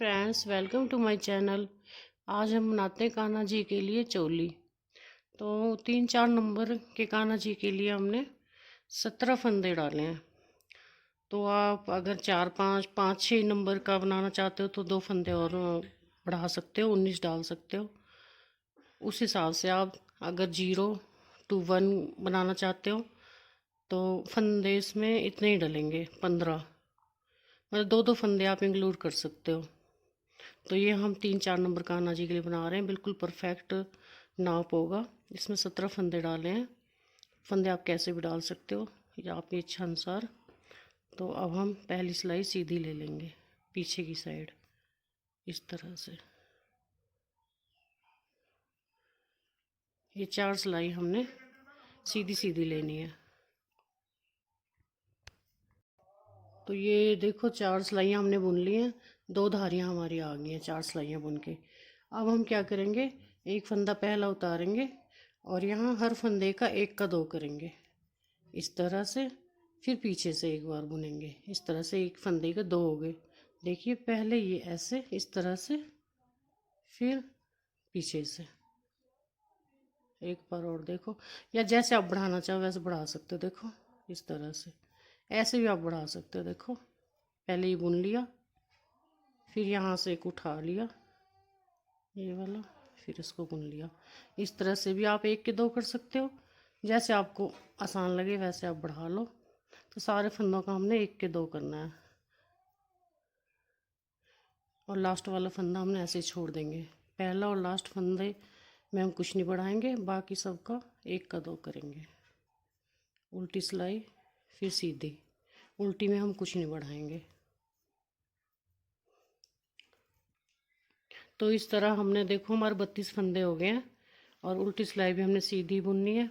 Friends, welcome to my channel. आज हम बनाते हैं कान्हा जी के लिए चोली। तो 3-4 नंबर के कान्हा जी के लिए हमने 17 फंदे डाले हैं। तो आप अगर 4-5-5-6 नंबर का बनाना चाहते हो तो 2 फंदे और बढ़ा सकते हो, 19 डाल सकते हो। उस हिसाब से आप अगर 0 to 1 बनाना चाहते हो तो फंदे इसमें इतने ही डलेंगे, 15। मतलब 2-2 फंदे आप इंक्लूड कर सकते हो। तो ये हम 3-4 नंबर कान्हा जी के लिए बना रहे हैं, बिल्कुल परफेक्ट नाप होगा। इसमें 17 फंदे डाले हैं। फंदे आप कैसे भी डाल सकते हो या आपकी इच्छा अनुसार। तो अब हम पहली सिलाई सीधी ले लेंगे, पीछे की साइड, इस तरह से। ये 4 सिलाई हमने सीधी सीधी लेनी है। तो ये देखो, 4 सिलाइयाँ हमने बुन ली हैं, 2 धारियाँ हमारी आ गई हैं 4 सिलाइयाँ बुन के। अब हम क्या करेंगे, एक फंदा पहला उतारेंगे और यहाँ हर फंदे का 1 का 2 करेंगे, इस तरह से। फिर पीछे से एक बार बुनेंगे, इस तरह से। एक फंदे के 2 हो गए। देखिए, पहले ये ऐसे, इस तरह से, फिर पीछे से एक बार और। देखो, या जैसे आप बढ़ाना चाहो वैसे बढ़ा सकते हो। देखो, इस तरह से, ऐसे भी आप बढ़ा सकते हो। देखो, पहले ही बुन लिया, फिर यहाँ से एक उठा लिया, ये वाला, फिर इसको बुन लिया। इस तरह से भी आप 1 के 2 कर सकते हो। जैसे आपको आसान लगे वैसे आप बढ़ा लो। तो सारे फंदों का हमने 1 के 2 करना है, और लास्ट वाला फंदा हमने ऐसे ही छोड़ देंगे। पहला और लास्ट फंदे में हम कुछ नहीं बढ़ाएंगे, बाकी सबका 1 का 2 करेंगे। उल्टी सिलाई, फिर सीधी। उल्टी में हम कुछ नहीं बढ़ाएंगे। तो इस तरह हमने, देखो, हमारे 32 फंदे हो गए हैं, और उल्टी सिलाई भी हमने सीधी बुननी है।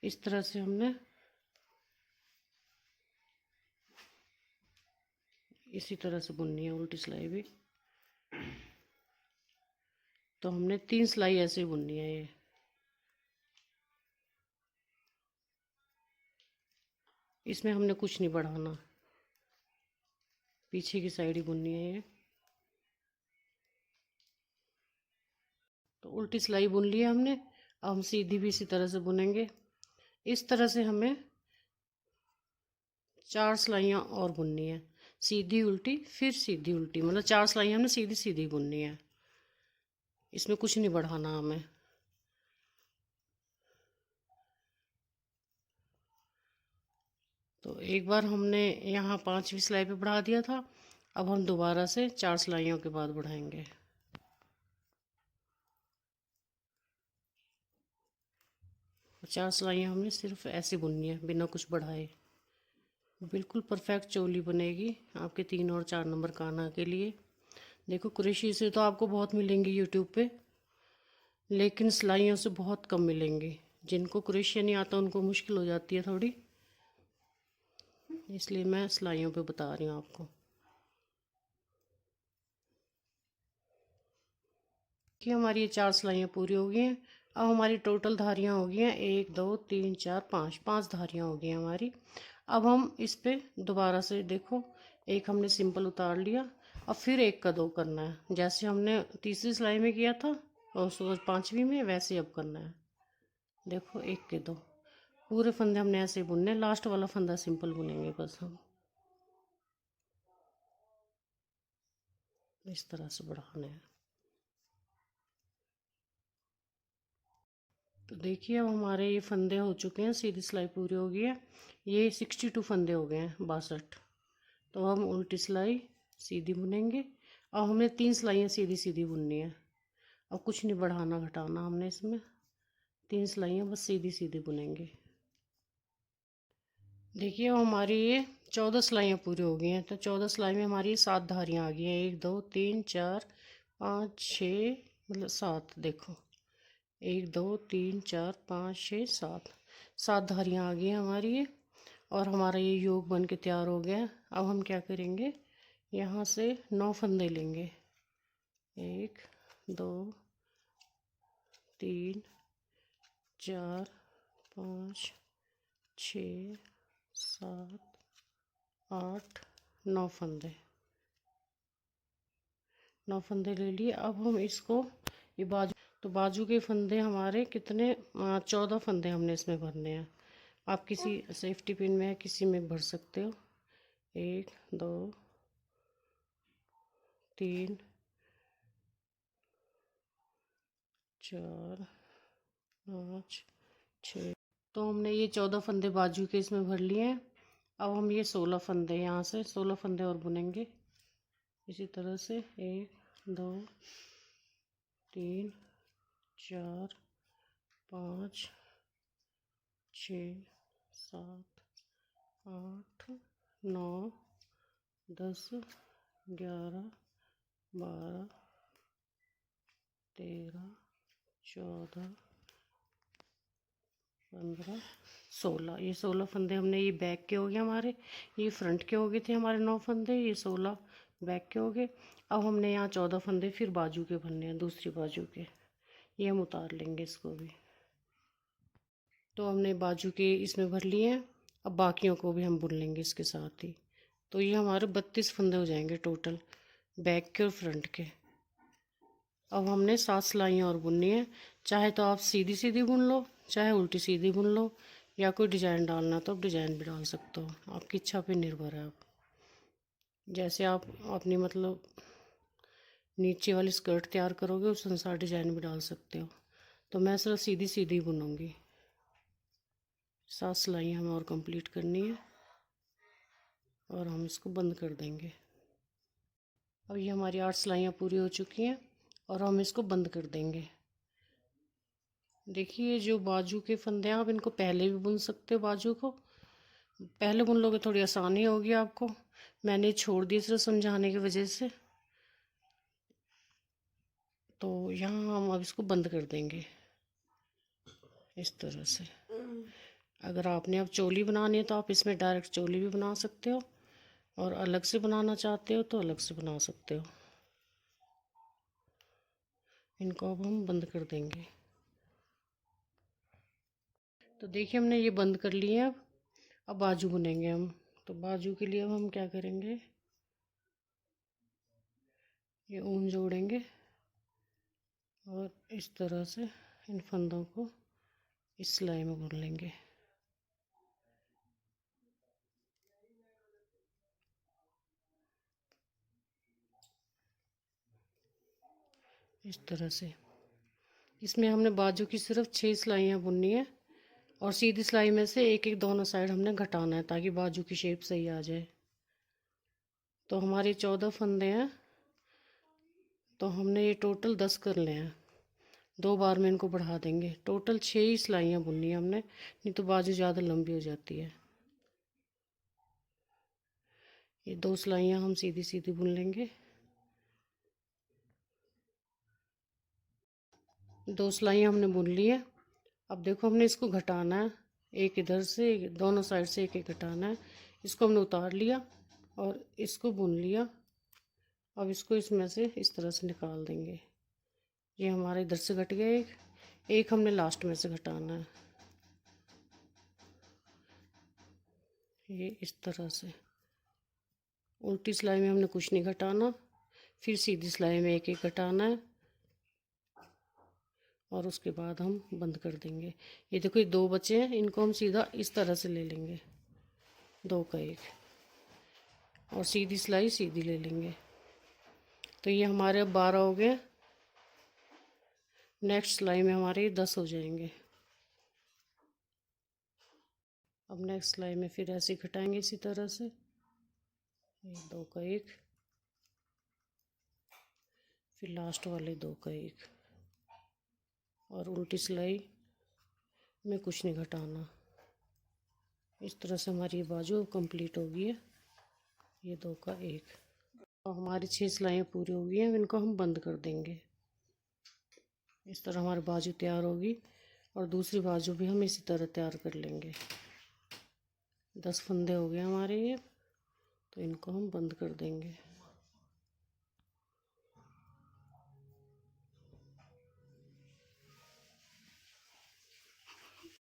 इस तरह से हमने इसी तरह से बुननी है उल्टी सिलाई भी। तो हमने 3 सिलाई ऐसे ही बुननी है। ये इसमें हमने कुछ नहीं बढ़ाना, पीछे की साइड ही बुननी है ये। तो उल्टी सिलाई बुन ली है हमने। अब हम सीधी भी इसी तरह से बुनेंगे। इस तरह से हमें 4 सिलाइयाँ और बुननी है, सीधी उल्टी फिर सीधी उल्टी। मतलब 4 सिलाइयाँ हमने सीधी सीधी बुननी है, इसमें कुछ नहीं बढ़ाना हमें। तो एक बार हमने यहाँ 5वीं सिलाई पे बढ़ा दिया था, अब हम दोबारा से 4 सिलाइयों के बाद बढ़ाएंगे। 4 सिलाइयाँ हमने सिर्फ ऐसे बुननी है, बिना कुछ बढ़ाए। बिल्कुल परफेक्ट चोली बनेगी आपके 3 और 4 नंबर कान्हा के लिए। देखो, कुरेशी से तो आपको बहुत मिलेंगी यूट्यूब पे, लेकिन सिलाइयों से बहुत कम मिलेंगी। जिनको कुरेशिया नहीं आता उनको मुश्किल हो जाती है थोड़ी, इसलिए मैं सिलाइयों पे बता रही हूँ आपको। कि हमारी ये 4 सिलाइयाँ पूरी हो गई हैं। अब हमारी टोटल धारियाँ हो गई हैं 1 2 3 4 5, 5 धारियाँ हो गई हैं हमारी। अब हम इस पे दोबारा से, देखो, एक हमने सिंपल उतार लिया। अब फिर 1 का 2 करना है, जैसे हमने तीसरी सिलाई में किया था और 5वीं में, वैसे अब करना है। देखो, 1 के 2 पूरे फंदे हमने ऐसे ही बुनने। लास्ट वाला फंदा सिंपल बुनेंगे बस हम, इस तरह से बढ़ाने हैं। तो देखिए, अब हमारे ये फंदे हो चुके हैं, सीधी सिलाई पूरी हो गई है। ये 62 फंदे हो गए हैं, 62। तो हम उल्टी सिलाई सीधी बुनेंगे। अब हमें 3 सिलाइयाँ सीधी सीधी बुननी है। अब कुछ नहीं बढ़ाना घटाना हमने इसमें, 3 सिलाइयाँ बस सीधी सीधी बुनेंगे। देखिए, अब हमारी ये 14 सिलाइयाँ पूरी हो गई हैं। तो 14 सिलाई में हमारी 7 धारियाँ आ गई हैं, 1 2 3 4 5 6, मतलब 7। देखो, 1 2 3 4 5 6 7, 7 धारियाँ आ गई हैं हमारी ये। और हमारा ये योग बन के तैयार हो गया। अब हम क्या करेंगे, यहाँ से 9 फंदे लेंगे। 1 2 3 4 5 6 7 8 9 फंदे। 9 फंदे ले लिए। अब हम इसको ये बाजू, तो बाजू के फंदे हमारे कितने, 14 फंदे हमने इसमें भरने हैं। आप किसी सेफ्टी पिन में किसी में भर सकते हो। 1 2 3 4 5 6। तो हमने ये 14 फंदे बाजू के इसमें भर लिए हैं। अब हम ये 16 फंदे, यहाँ से 16 फंदे और बुनेंगे इसी तरह से। 1 2 3 4 5 6 7 8 9 10 11 12 13 14 15 16। ये 16 फंदे हमने, ये बैक के हो गए हमारे, ये फ्रंट के हो गए थे हमारे 9 फंदे, ये 16 बैक के हो गए। अब हमने यहाँ 14 फंदे फिर बाजू के भरने हैं, दूसरी बाजू के। ये हम उतार लेंगे इसको भी। तो हमने बाजू के इसमें भर लिए हैं। अब बाकियों को भी हम बुन लेंगे इसके साथ ही। तो ये हमारे 32 फंदे हो जाएंगे टोटल, बैक के और फ्रंट के। अब हमने 7 सिलाइयाँ और बुननी है। चाहे तो आप सीधी सीधी बुन लो, चाहे उल्टी सीधी बुन लो, या कोई डिजाइन डालना तो आप डिजाइन भी डाल सकते हो। आपकी इच्छा पे निर्भर है। आप जैसे आप अपनी मतलब नीचे वाली स्कर्ट तैयार करोगे उस अनुसार डिजाइन भी डाल सकते हो। तो मैं सिर्फ सीधी सीधी बुनूंगी। 7 सिलाइयाँ हमें और कंप्लीट करनी है और हम इसको बंद कर देंगे। अब ये हमारी 8 सिलाइयाँ पूरी हो चुकी हैं और हम इसको बंद कर देंगे। देखिए जो बाजू के फंदे हैं, आप इनको पहले भी बुन सकते हो। बाजू को पहले बुन लोगे थोड़ी आसानी होगी आपको। मैंने छोड़ दिया सिर्फ समझाने की वजह से। तो यहाँ हम अब इसको बंद कर देंगे इस तरह से। अगर आपने अब चोली बनानी है तो आप इसमें डायरेक्ट चोली भी बना सकते हो, और अलग से बनाना चाहते हो तो अलग से बना सकते हो। इनको अब हम बंद कर देंगे। तो देखिए हमने ये बंद कर लिए। अब बाजू बुनेंगे हम। तो बाजू के लिए अब हम क्या करेंगे, ये ऊन जोड़ेंगे और इस तरह से इन फंदों को इस सिलाई में बुन लेंगे इस तरह से। इसमें हमने बाजू की सिर्फ 6 सिलाइयाँ बुननी है, और सीधी सिलाई में से एक एक दोनों साइड हमने घटाना है ताकि बाजू की शेप सही आ जाए। तो हमारे 14 फंदे हैं, तो हमने ये टोटल 10 कर लिए हैं। 2 बार में इनको बढ़ा देंगे। टोटल 6 ही सिलाइयाँ बुननी है हमने, नहीं तो बाजू ज़्यादा लंबी हो जाती है। ये 2 सिलाइयाँ हम सीधी सीधी बुन लेंगे। 2 सिलाइयाँ हमने बुन ली है। अब देखो हमने इसको घटाना है, एक इधर से दोनों साइड से एक एक घटाना है। इसको हमने उतार लिया और इसको बुन लिया। अब इसको इसमें से इस तरह से निकाल देंगे। ये हमारा इधर से घट गया एक हमने लास्ट में से घटाना है, ये इस तरह से। उल्टी सिलाई में हमने कुछ नहीं घटाना, फिर सीधी सिलाई में एक एक घटाना है और उसके बाद हम बंद कर देंगे। ये देखो ये 2 बचे हैं, इनको हम सीधा इस तरह से ले लेंगे, 2 का 1, और सीधी सिलाई सीधी ले लेंगे। तो ये हमारे अब 12 हो गए। नेक्स्ट सिलाई में हमारे 10 हो जाएंगे। अब नेक्स्ट सिलाई में फिर ऐसे घटाएंगे इसी तरह से, 2 का 1, फिर लास्ट वाले 2 का 1, और उल्टी सिलाई में कुछ नहीं घटाना। इस तरह से हमारी ये बाजू कंप्लीट हो गई है। ये 2 का 1। तो हमारी 6 सिलाइयाँ पूरी हो गई हैं, इनको हम बंद कर देंगे। इस तरह हमारी बाजू तैयार होगी, और दूसरी बाजू भी हम इसी तरह तैयार कर लेंगे। 10 फंदे हो गए हमारे ये, तो इनको हम बंद कर देंगे।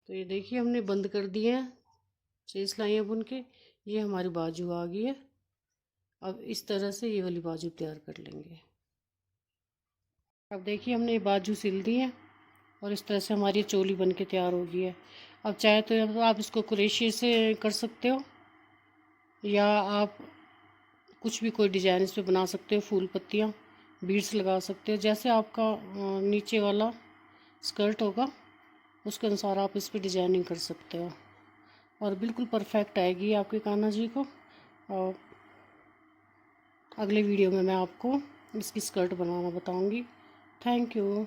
तो ये देखिए हमने बंद कर दिए हैं 6 सिलाइयाँ बुन के। ये हमारी बाजू आ गई है। अब इस तरह से ये वाली बाजू तैयार कर लेंगे। अब देखिए हमने ये बाजू सिल दी है और इस तरह से हमारी चोली बन के तैयार हो गई है। अब चाहे तो अब आप इसको क्रोशिया से कर सकते हो, या आप कुछ भी कोई डिजाइन इस पे बना सकते हो, फूल पत्तियाँ बीड्स लगा सकते हो। जैसे आपका नीचे वाला स्कर्ट होगा उसके अनुसार आप इस पे डिजाइनिंग कर सकते हो, और बिल्कुल परफेक्ट आएगी आपके कान्हा जी को। और अगले वीडियो में मैं आपको इसकी स्कर्ट बनाना बताऊंगी। Thank you.